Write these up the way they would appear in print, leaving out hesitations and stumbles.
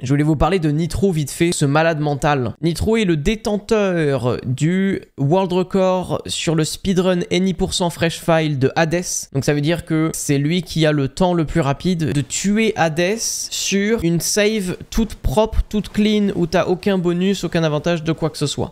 Je voulais vous parler de Nitro vite fait, ce malade mental. Nitro est le détenteur du world record sur le speedrun Any% Fresh File de Hades. Donc ça veut dire que c'est lui qui a le temps le plus rapide de tuer Hades sur une save toute propre, toute clean, où t'as aucun bonus, aucun avantage de quoi que ce soit.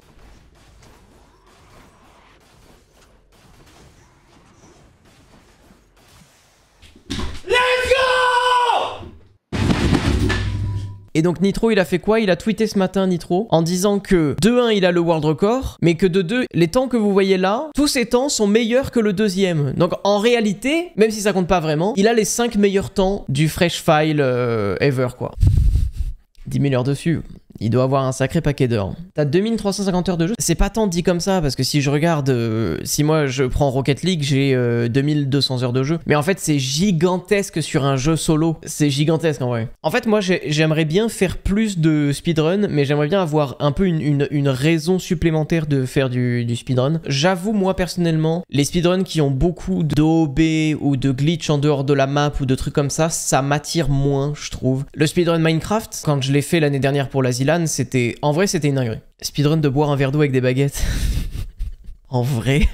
Et donc Nitro, il a fait quoi? Il a tweeté ce matin, Nitro, en disant que de 1, il a le world record, mais que de 2, les temps que vous voyez là, tous ces temps sont meilleurs que le deuxième. Donc en réalité, même si ça compte pas vraiment, il a les 5 meilleurs temps du fresh file ever, quoi. 10 000 heures dessus. Il doit avoir un sacré paquet d'heures. T'as 2350 heures de jeu. C'est pas tant dit comme ça, parce que si je regarde, si moi je prends Rocket League, j'ai 2200 heures de jeu. Mais en fait, c'est gigantesque sur un jeu solo. C'est gigantesque en vrai. En fait, moi, j'aimerais bien faire plus de speedrun, mais j'aimerais bien avoir un peu une raison supplémentaire de faire du speedrun. J'avoue, moi, personnellement, les speedruns qui ont beaucoup d'OB ou de glitch en dehors de la map ou de trucs comme ça m'attire moins, je trouve. Le speedrun Minecraft, quand je l'ai fait l'année dernière pour l'Asile, c'était... En vrai, c'était une dinguerie. Speedrun de boire un verre d'eau avec des baguettes. En vrai.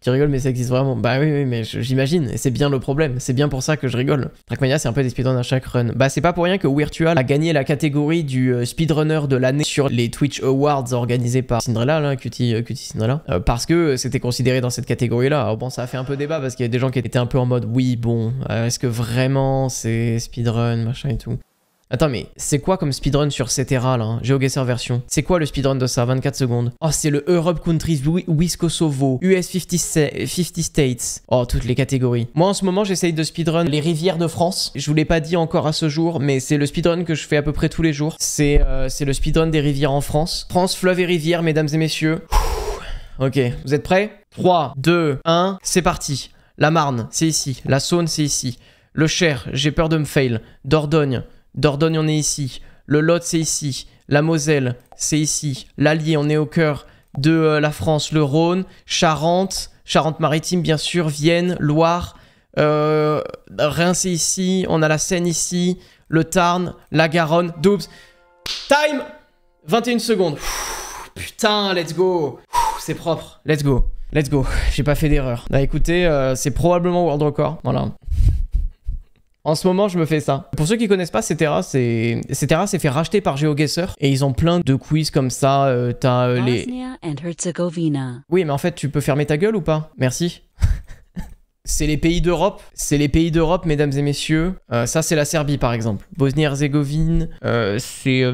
Tu rigoles, mais ça existe vraiment. Bah oui, mais j'imagine. Et c'est bien le problème. C'est bien pour ça que je rigole. Trackmania, c'est un peu des speedruns à chaque run. Bah, c'est pas pour rien que Virtual a gagné la catégorie du speedrunner de l'année sur les Twitch Awards organisés par Cinderella, là, Cutie Cinderella. Parce que c'était considéré dans cette catégorie-là. Alors bon, ça a fait un peu débat parce qu'il y a des gens qui étaient un peu en mode oui, bon, est-ce que vraiment c'est speedrun, machin et tout. Attends, mais c'est quoi comme speedrun sur Cetera là, hein? GeoGuessr version. C'est quoi le speedrun de ça? 24 secondes. Oh, c'est le Europe Countries, West Kosovo, US 50 States. Oh, toutes les catégories. Moi en ce moment, j'essaye de speedrun les rivières de France. Je vous l'ai pas dit encore à ce jour, mais c'est le speedrun que je fais à peu près tous les jours. C'est le speedrun des rivières en France. France, fleuve et rivières, mesdames et messieurs. Ok, vous êtes prêts? 3, 2, 1, c'est parti. La Marne, c'est ici. La Saône, c'est ici. Le Cher, j'ai peur de me fail. Dordogne, on est ici. Le Lot, c'est ici. La Moselle, c'est ici. l'Allier, on est au cœur de la France. Le Rhône, Charente-Maritime, bien sûr. Vienne, Loire. Reims, c'est ici. On a la Seine ici. Le Tarn, la Garonne. Doubs. Time 21 secondes. Putain, let's go. C'est propre. Let's go. Let's go. J'ai pas fait d'erreur. Bah écoutez, c'est probablement World Record. Voilà. En ce moment, je me fais ça. Pour ceux qui connaissent pas, Cetera s'est fait racheter par GeoGuessr et ils ont plein de quiz comme ça. T'as les... Bosnia and Herzegovina. Oui, mais en fait, tu peux fermer ta gueule ou pas? Merci. C'est les pays d'Europe. C'est les pays d'Europe, mesdames et messieurs. Ça, c'est la Serbie, par exemple. Bosnie-Herzégovine. Mais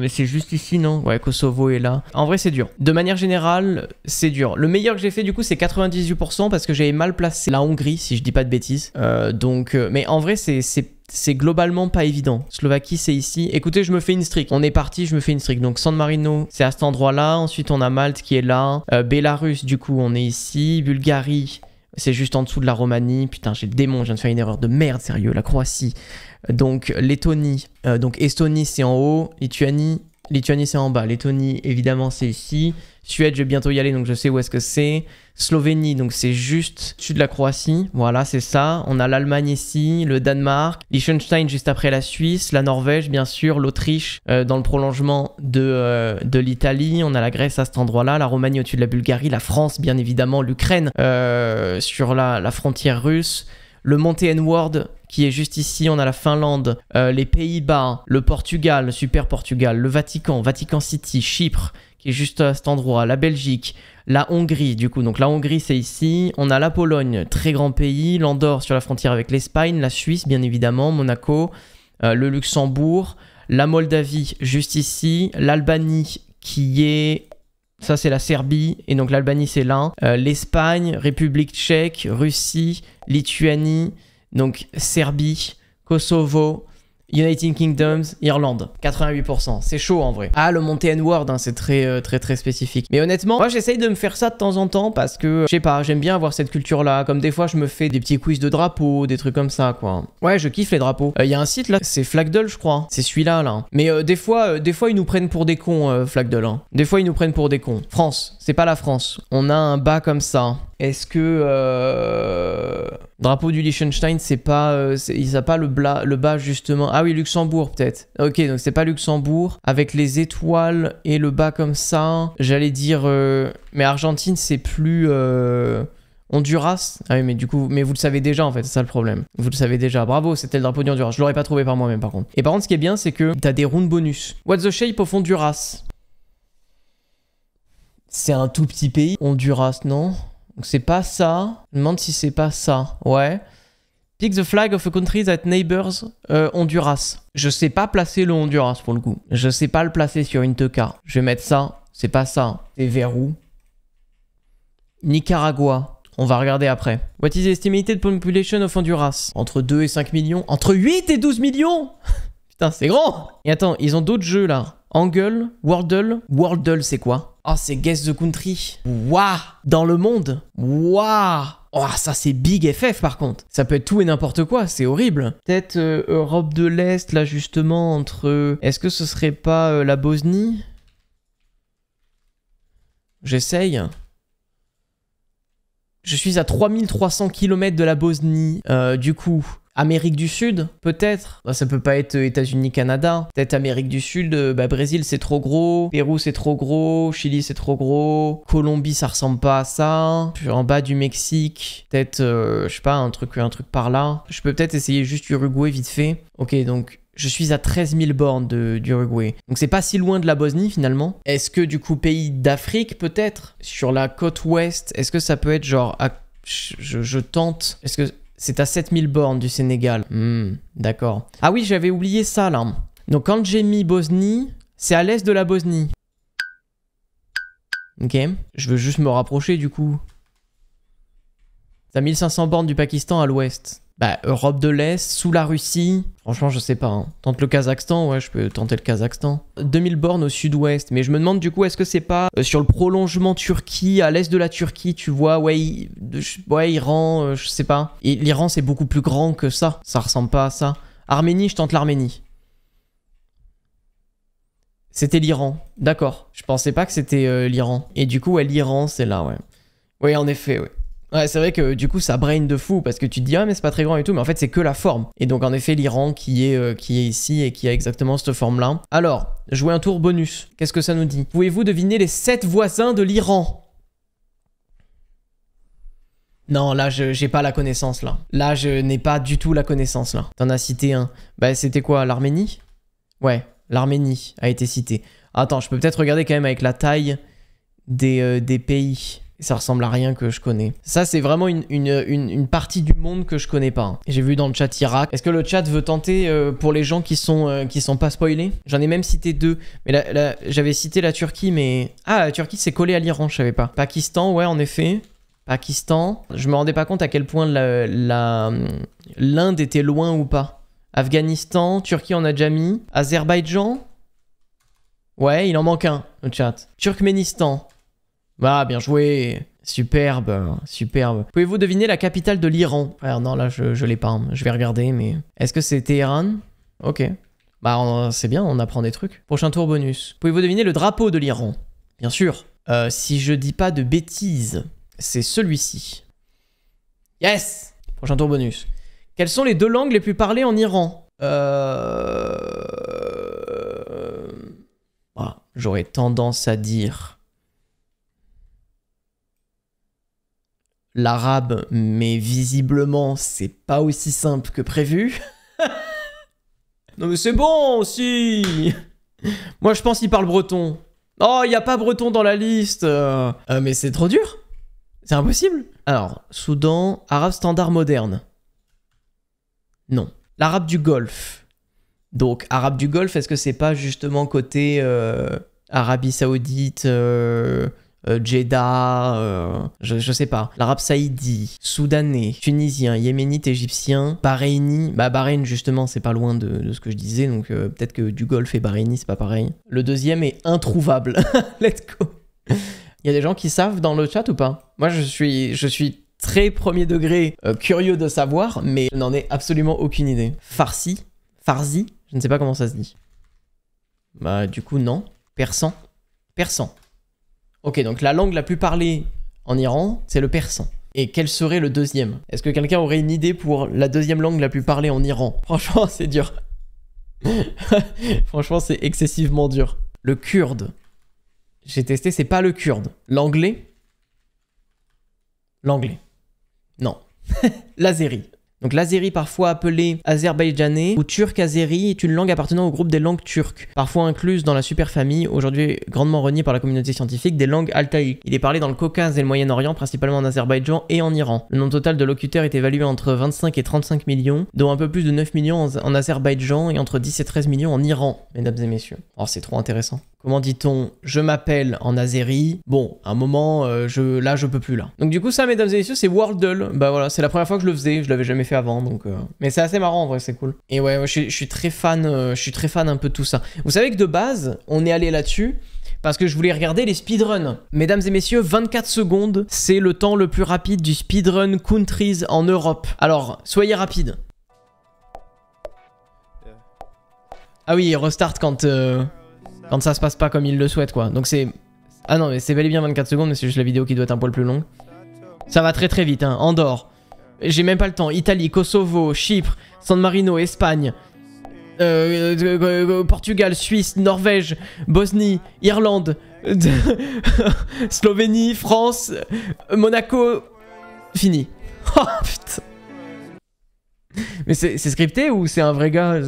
c'est juste ici, non? Ouais, Kosovo est là. En vrai, c'est dur. De manière générale, c'est dur. Le meilleur que j'ai fait, du coup, c'est 98% parce que j'avais mal placé la Hongrie, si je dis pas de bêtises. Mais en vrai, c'est globalement pas évident. Slovaquie, c'est ici. Écoutez, je me fais une streak. On est parti, je me fais une streak. Donc, San Marino, c'est à cet endroit-là. Ensuite, on a Malte qui est là. Bélarus, du coup, on est ici. Bulgarie, c'est juste en dessous de la Roumanie. Putain, j'ai le démon, je viens de faire une erreur de merde, sérieux. La Croatie. Donc, Lettonie. Donc, Estonie, c'est en haut. Lituanie, c'est en bas. Lettonie, évidemment, c'est ici. Suède, je vais bientôt y aller, donc je sais où est-ce que c'est. Slovénie, donc c'est juste au-dessus de la Croatie. Voilà, c'est ça. On a l'Allemagne ici, le Danemark, Liechtenstein juste après la Suisse, la Norvège, bien sûr, l'Autriche dans le prolongement de l'Italie. On a la Grèce à cet endroit-là, la Roumanie au-dessus de la Bulgarie, la France, bien évidemment, l'Ukraine sur la frontière russe. Le Monténégro qui est juste ici, on a la Finlande, les Pays-Bas, le Portugal, super Portugal, le Vatican, Vatican City, Chypre, qui est juste à cet endroit, la Belgique, la Hongrie, du coup, donc la Hongrie c'est ici, on a la Pologne, très grand pays, l'Andorre sur la frontière avec l'Espagne, la Suisse bien évidemment, Monaco, le Luxembourg, la Moldavie juste ici, l'Albanie qui est... Ça, c'est la Serbie, et donc l'Albanie, c'est là. L'Espagne, République tchèque, Russie, Lituanie, donc Serbie, Kosovo, United Kingdoms, Irlande. 88%. C'est chaud en vrai. Ah, le Monténégro, hein, c'est très spécifique. Mais honnêtement, moi, j'essaye de me faire ça de temps en temps parce que, je sais pas, j'aime bien avoir cette culture-là. Comme des fois, je me fais des petits quiz de drapeaux, des trucs comme ça, quoi. Ouais, je kiffe les drapeaux. Il y a un site là, c'est Flagdol, je crois. C'est celui-là, là. Mais des fois, ils nous prennent pour des cons, Flagdol. Hein. Des fois, ils nous prennent pour des cons. France, c'est pas la France. On a un bas comme ça. Est-ce que... Drapeau du Liechtenstein, c'est pas... ils n'ont pas le bas, justement. Ah oui, Luxembourg, peut-être. Ok, donc c'est pas Luxembourg. Avec les étoiles et le bas comme ça. J'allais dire... Mais Argentine, c'est plus... Honduras. Ah oui, mais du coup... Mais vous le savez déjà, en fait. C'est ça le problème. Vous le savez déjà. Bravo, c'était le drapeau du Honduras. Je l'aurais pas trouvé par moi-même, par contre. Et par contre, ce qui est bien, c'est que t'as des rounds bonus. What's the shape of Honduras? C'est un tout petit pays. Honduras, non? Donc c'est pas ça. Je me demande si c'est pas ça. Ouais. Pick the flag of a country that neighbors Honduras. Je sais pas placer le Honduras pour le coup. Je sais pas le placer sur une teca. Je vais mettre ça. C'est pas ça. C'est vers où? Nicaragua. On va regarder après. What is the estimated population of Honduras? Entre 2 et 5 millions. Entre 8 et 12 millions. Putain, c'est grand. Et attends, ils ont d'autres jeux là. Angle, Wordle. Wordle, c'est quoi? Oh, c'est Guess the Country. Waouh! Dans le monde. Waouh! Oh, ça c'est Big FF par contre. Ça peut être tout et n'importe quoi, c'est horrible. Peut-être Europe de l'Est, là justement, entre... Est-ce que ce serait pas la Bosnie? J'essaye. Je suis à 3300 km de la Bosnie. Du coup... Amérique du Sud, peut-être. Ça peut pas être États-Unis, Canada. Peut-être Amérique du Sud, Brésil c'est trop gros. Pérou c'est trop gros. Chili c'est trop gros. Colombie ça ressemble pas à ça. Puis en bas du Mexique, peut-être, je sais pas, un truc par là. Je peux peut-être essayer juste Uruguay vite fait. Ok, donc je suis à 13 000 bornes d'Uruguay. Donc c'est pas si loin de la Bosnie finalement. Est-ce que du coup pays d'Afrique peut-être? Sur la côte ouest, est-ce que ça peut être genre... Je tente. Est-ce que... C'est à 7000 bornes du Sénégal. D'accord. Ah oui, j'avais oublié ça, là. Donc, quand j'ai mis Bosnie, c'est à l'est de la Bosnie. Ok. Je veux juste me rapprocher, du coup. C'est à 1500 bornes du Pakistan à l'ouest. Bah, Europe de l'Est, sous la Russie. Franchement, je sais pas. Hein. Tente le Kazakhstan, ouais, je peux tenter le Kazakhstan. 2000 bornes au sud-ouest. Mais je me demande, du coup, est-ce que c'est pas sur le prolongement Turquie, à l'est de la Turquie, tu vois, ouais, Iran, je sais pas. Et l'Iran, c'est beaucoup plus grand que ça. Ça ressemble pas à ça. Arménie, je tente l'Arménie. C'était l'Iran. D'accord. Je pensais pas que c'était l'Iran. Et du coup, ouais, l'Iran, c'est là, ouais. Oui, en effet, ouais. Ouais, c'est vrai que du coup ça brain de fou parce que tu te dis ah mais c'est pas très grand et tout, mais en fait c'est que la forme. Et donc en effet l'Iran qui est ici et qui a exactement cette forme là. Alors, jouer un tour bonus, qu'est-ce que ça nous dit? Pouvez-vous deviner les 7 voisins de l'Iran? Non, là j'ai pas la connaissance là. Là je n'ai pas du tout la connaissance là. T'en as cité un. Bah c'était quoi, l'Arménie? Ouais, l'Arménie a été citée. Attends, je peux peut-être regarder quand même avec la taille des pays. Ça ressemble à rien que je connais. Ça, c'est vraiment une partie du monde que je connais pas. Hein. J'ai vu dans le chat Irak. Est-ce que le chat veut tenter pour les gens qui sont pas spoilés? J'en ai même cité 2. Mais là, j'avais cité la Turquie, mais... Ah, la Turquie, c'est collé à l'Iran, je savais pas. Pakistan, ouais, en effet. Pakistan. Je me rendais pas compte à quel point l'Inde était loin ou pas. Afghanistan, Turquie, on a déjà mis. Azerbaïdjan. Ouais, il en manque un, le chat. Turkménistan. Ah, bien joué. Superbe, superbe. Pouvez-vous deviner la capitale de l'Iran? Alors non, là, je l'ai pas. Hein. Je vais regarder, mais... Est-ce que c'est Téhéran? Ok. Bah, c'est bien, on apprend des trucs. Prochain tour bonus. Pouvez-vous deviner le drapeau de l'Iran? Bien sûr. Si je dis pas de bêtises, c'est celui-ci. Yes! Prochain tour bonus. Quelles sont les 2 langues les plus parlées en Iran? Voilà. J'aurais tendance à dire... l'arabe, mais visiblement, c'est pas aussi simple que prévu. Non mais c'est bon, si. Moi, je pense qu'il parle breton. Oh, il n'y a pas breton dans la liste. Mais c'est trop dur. C'est impossible. Alors, Soudan, arabe standard moderne. Non. L'arabe du Golfe. Donc, arabe du Golfe, est-ce que c'est pas justement côté Arabie Saoudite Jeddah, je sais pas. L'arabe saïdi, soudanais, tunisien, yéménite, égyptien, bahreïni. Bah Bahreïn justement c'est pas loin de ce que je disais, donc peut-être que du Golfe et bahreïni c'est pas pareil. Le deuxième est introuvable. Let's go. Il y a des gens qui savent dans le chat ou pas? Moi je suis très premier degré curieux de savoir, mais je n'en ai absolument aucune idée. Farsi, je ne sais pas comment ça se dit. Bah du coup non. Persan. Ok, donc la langue la plus parlée en Iran, c'est le persan. Et quel serait le deuxième? Est-ce que quelqu'un aurait une idée pour la deuxième langue la plus parlée en Iran? Franchement, c'est dur. Franchement, c'est excessivement dur. Le kurde. J'ai testé, c'est pas le kurde. L'anglais? L'anglais. Non. L'azéri. Donc l'azéri, parfois appelé azerbaïdjanais ou turc-azéri, est une langue appartenant au groupe des langues turques, parfois incluse dans la superfamille, aujourd'hui grandement reniée par la communauté scientifique, des langues altaïques. Il est parlé dans le Caucase et le Moyen-Orient, principalement en Azerbaïdjan et en Iran. Le nombre total de locuteurs est évalué entre 25 et 35 millions, dont un peu plus de 9 millions en Azerbaïdjan et entre 10 et 13 millions en Iran, mesdames et messieurs. Oh, c'est trop intéressant. Comment dit-on? Je m'appelle en azéri. Bon, à un moment, là, je peux plus, là. Donc du coup, ça, mesdames et messieurs, c'est Wordle. Bah voilà, c'est la première fois que je le faisais. Je l'avais jamais fait avant, donc... Mais c'est assez marrant, en vrai, c'est cool. Et ouais, je suis très fan, un peu de tout ça. Vous savez que de base, on est allé là-dessus parce que je voulais regarder les speedruns. Mesdames et messieurs, 24 secondes, c'est le temps le plus rapide du speedrun countries en Europe. Alors, soyez rapides. Ah oui, il restart quand ça se passe pas comme il le souhaite, quoi. Donc c'est... Ah non, mais c'est bel et bien 24 secondes, mais c'est juste la vidéo qui doit être un poil plus longue. Ça va très très vite, hein. Andorre. J'ai même pas le temps. Italie, Kosovo, Chypre, San Marino, Espagne, Portugal, Suisse, Norvège, Bosnie, Irlande, Slovénie, France, Monaco... Fini. Oh putain. Mais c'est scripté ou c'est un vrai gars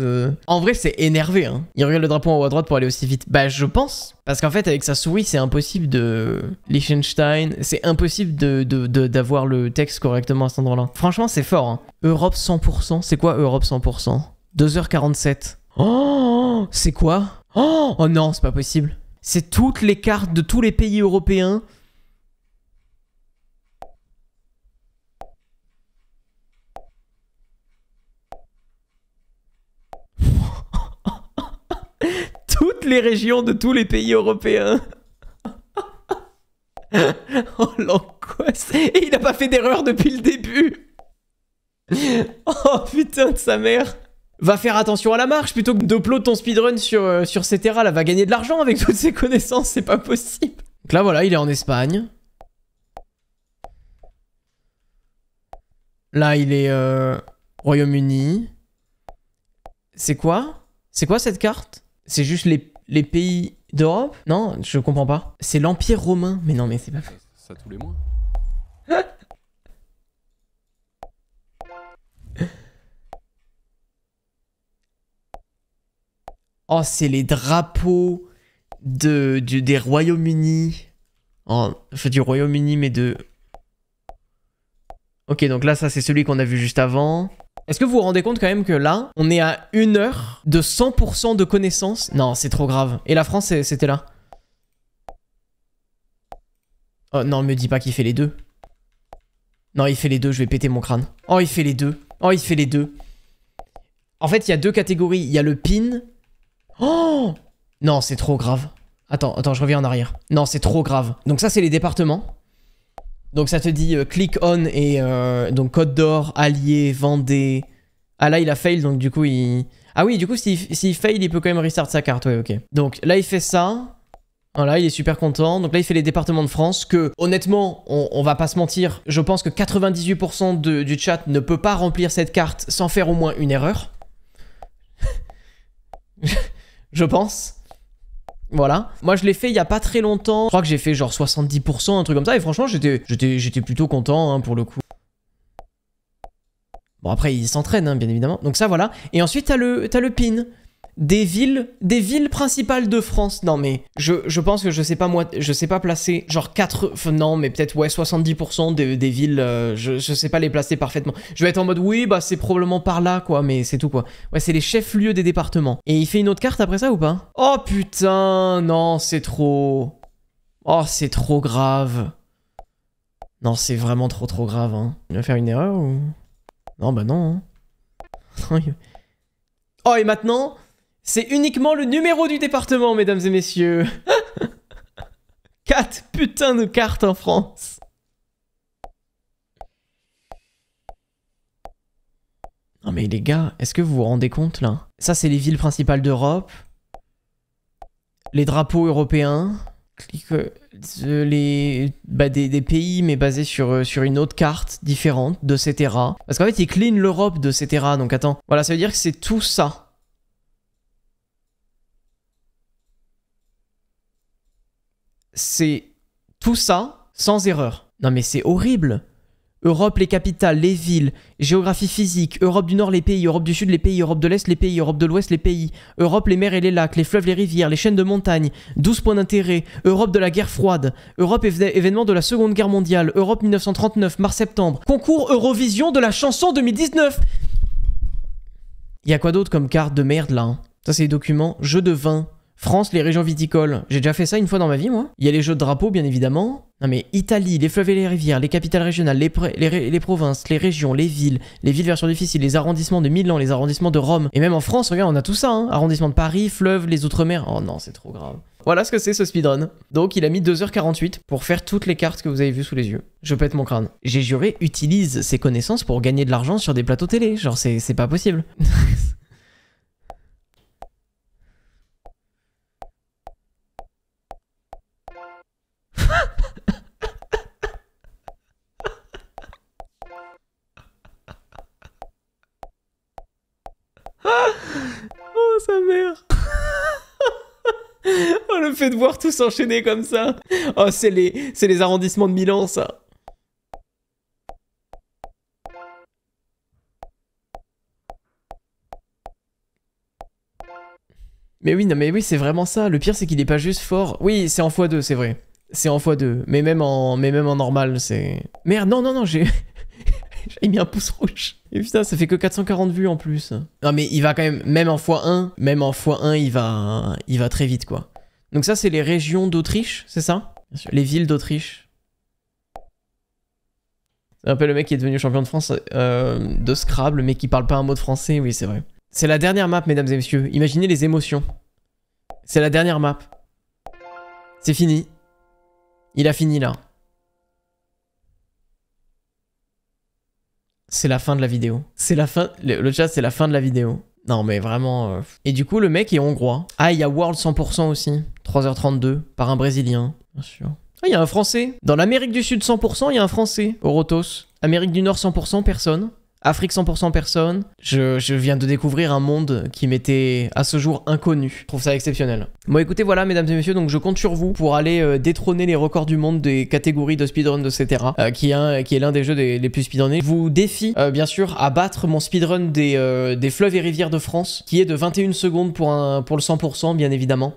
En vrai, c'est énervé, hein. Il regarde le drapeau en haut à droite pour aller aussi vite. Bah, je pense. Parce qu'en fait, avec sa souris, c'est impossible de... Liechtenstein, c'est impossible d'avoir le texte correctement à cet endroit-là. Franchement, c'est fort, hein. Europe 100%. C'est quoi Europe 100%? 2h47. Oh, c'est quoi? Oh non, c'est pas possible. C'est toutes les cartes de tous les pays européens. Toutes les régions de tous les pays européens. Oh l'angoisse. Et il a pas fait d'erreur depuis le début. Oh putain de sa mère. Va faire attention à la marche plutôt que d'upload ton speedrun sur Cetera. Là, va gagner de l'argent avec toutes ses connaissances, c'est pas possible. Donc là voilà, il est en Espagne. Là il est Royaume-Uni. C'est quoi? C'est quoi cette carte? C'est juste les pays d'Europe? Non, je comprends pas. C'est l'Empire romain. Mais non, mais c'est pas... Ça tous les mois. Oh, c'est les drapeaux des Royaumes-Unis. Enfin, du Royaume-Uni, mais de... Ok, donc là, ça, c'est celui qu'on a vu juste avant. Est-ce que vous vous rendez compte quand même que là, on est à 1 heure de 100% de connaissances? Non, c'est trop grave. Et la France, c'était là. Oh non, me dis pas qu'il fait les deux. Non, il fait les deux, je vais péter mon crâne. Oh, il fait les deux. Oh, il fait les deux. En fait, il y a deux catégories. Il y a le pin. Oh non, c'est trop grave. Attends, je reviens en arrière. Non, c'est trop grave. Donc ça, c'est les départements. Donc ça te dit click on et donc Côte d'Or, Allier, Vendée. Ah là il a fail donc du coup il... Ah oui du coup s'il fail il peut quand même restart sa carte, ouais ok. Donc là il fait ça. Voilà il est super content. Donc là il fait les départements de France que honnêtement on va pas se mentir. Je pense que 98% du chat ne peut pas remplir cette carte sans faire au moins une erreur. Je pense. Voilà. Moi, je l'ai fait il y a pas très longtemps. Je crois que j'ai fait genre 70%, un truc comme ça. Et franchement, j'étais plutôt content hein, pour le coup. Bon, après, il s'entraîne, hein, bien évidemment. Donc ça, voilà. Et ensuite, t'as le pin. Des villes principales de France. Non, mais je pense que je sais pas placer genre 4... Enfin, non, mais peut-être, ouais, 70% des villes, je sais pas les placer parfaitement. Je vais être en mode, oui, bah c'est probablement par là, quoi, mais c'est tout, quoi. Ouais, c'est les chefs-lieux des départements. Et il fait une autre carte après ça ou pas? Oh, putain, non, c'est trop... Oh, c'est trop grave. Non, c'est vraiment trop grave, hein. Il va faire une erreur ou... Non, bah non, hein. Oh, et maintenant... C'est uniquement le numéro du département, mesdames et messieurs. 4 putains de cartes en France. Non mais les gars, est-ce que vous vous rendez compte là? Ça c'est les villes principales d'Europe. Les drapeaux européens. Clique des pays, mais basés sur une autre carte différente de Cetera. Parce qu'en fait, il clean l'Europe de Cetera. Donc attends, voilà, ça veut dire que c'est tout ça. C'est tout ça sans erreur. Non mais c'est horrible. Europe, les capitales, les villes, géographie physique, Europe du Nord, les pays, Europe du Sud, les pays, Europe de l'Est, les pays, Europe de l'Ouest, les pays, Europe, les mers et les lacs, les fleuves, les rivières, les chaînes de montagnes, 12 points d'intérêt, Europe de la guerre froide, Europe événement de la Seconde Guerre mondiale, Europe 1939, mars-septembre, concours Eurovision de la chanson 2019. Il y a quoi d'autre comme carte de merde là, hein? Ça c'est les documents, jeux de vin. France, les régions viticoles. J'ai déjà fait ça une fois dans ma vie, moi. Il y a les jeux de drapeau, bien évidemment. Non mais Italie, les fleuves et les rivières, les capitales régionales, les provinces, les régions, les villes versions difficiles, les arrondissements de Milan, les arrondissements de Rome. Et même en France, regarde, on a tout ça, hein. Arrondissement de Paris, fleuves, les outre-mer. Oh non, c'est trop grave. Voilà ce que c'est ce speedrun. Donc il a mis 2h48 pour faire toutes les cartes que vous avez vues sous les yeux. Je pète mon crâne. J'ai juré, utilise ses connaissances pour gagner de l'argent sur des plateaux télé. Genre, c'est pas possible. Oh sa mère. Oh le fait de voir tout s'enchaîner comme ça. Oh c'est les arrondissements de Milan ça. Mais oui, non mais oui c'est vraiment ça. Le pire c'est qu'il est pas juste fort. Oui c'est en x2 c'est vrai. C'est en x2. Mais même en normal c'est... Merde non j'ai... J'ai mis un pouce rouge. Et putain, ça fait que 440 vues en plus. Non mais il va quand même, même en x1, il va très vite quoi. Donc ça c'est les régions d'Autriche, c'est ça? Bien sûr. Les villes d'Autriche. C'est un peu le mec qui est devenu champion de France de Scrabble, mais qui parle pas un mot de français, oui c'est vrai. C'est la dernière map, mesdames et messieurs. Imaginez les émotions. C'est la dernière map. C'est fini. Il a fini là. C'est la fin de la vidéo. C'est la fin... Le chat, c'est la fin de la vidéo. Non, mais vraiment... Et du coup, le mec est hongrois. Ah, il y a World 100% aussi. 3h32, par un Brésilien, bien sûr. Ah, il y a un Français. Dans l'Amérique du Sud 100%, il y a un Français. Orotos. Amérique du Nord 100%, personne. Afrique 100% personne. Je viens de découvrir un monde qui m'était à ce jour inconnu. Je trouve ça exceptionnel. Bon écoutez voilà mesdames et messieurs, donc je compte sur vous pour aller détrôner les records du monde des catégories de speedrun de Cetera, qui est l'un des jeux les plus speedrunnés. Je vous défie bien sûr à battre mon speedrun des fleuves et rivières de France, qui est de 21 secondes pour le 100% bien évidemment.